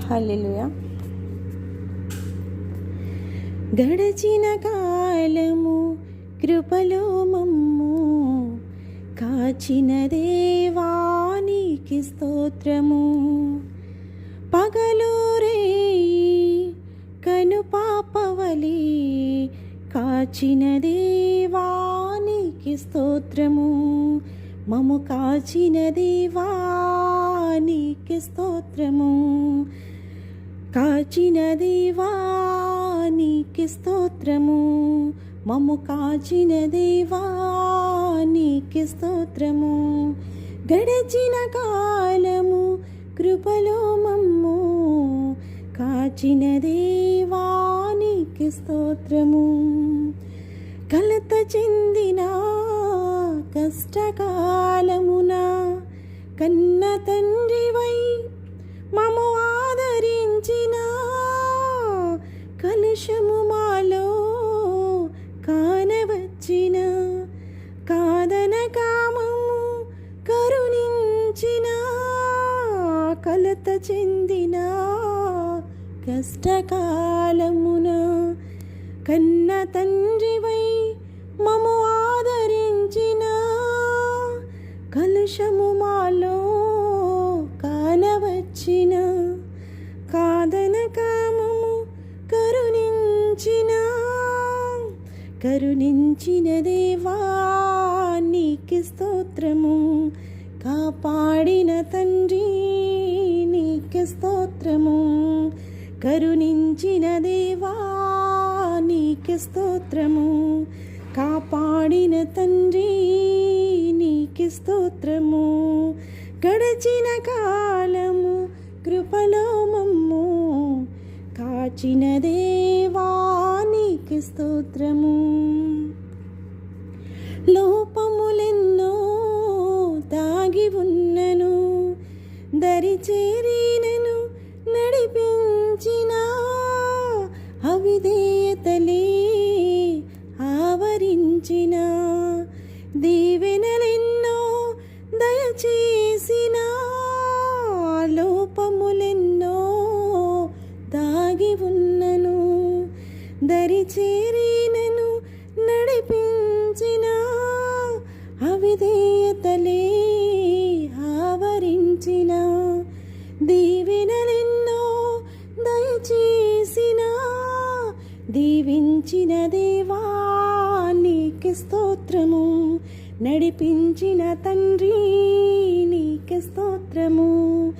హల్లెలూయా. గడచిన కాలము కృపలో మమ్ము కాచిన దేవానికి స్తోత్రము. పగలు రేయి కను పాపవలి కాచిన దేవానికి స్తోత్రము. మము కాచిన దేవానికి స్తోత్రము. కాచిన దేవానికి స్తోత్రము. మము కాచిన దేవానికి స్తోత్రము. గడచిన కాలము కృపలో మమ్ము కాచిన దేవానికి స్తోత్రము. కలత చెందిన కష్టకాలమున కన్న తండ్రివై మము ఆదరించిన కలుషము మాలో కానవచ్చిన కాదనక మమ్ము కరుణించిన కలత చెందిన కష్టకాలమున కన్న తండ్రివై మము ఆదరించిన కలుషము మాలో కానవచ్చిన కాదనక మము కరుణించిన దేవానికి స్తోత్రము. కాపాడిన తండ్రి నీకు స్తోత్రము. కరుణించిన దేవానికి స్తోత్రము. కాపాడిన తండ్రి నీకు స్తోత్రము. గడచిన కాలము కృపలో మమ్ము కాచిన దేవానికి స్తోత్రము. లోపములెన్నో దాగి ఉన్నను దరిచేరినను నడిపించిన అవిధేయతలే ఆవరించిన దీవెనలెన్నో దయచేసిన లోపములెన్నో దాగి ఉన్నను దరిచేరినను నడిపించిన అవిధేయతలే ఆవరించిన దీవెనలెన్నో దయచేసిన దీవించిన దేవానికి స్తోత్రము. నడిపించిన తండ్రి నీకు స్తోత్రము.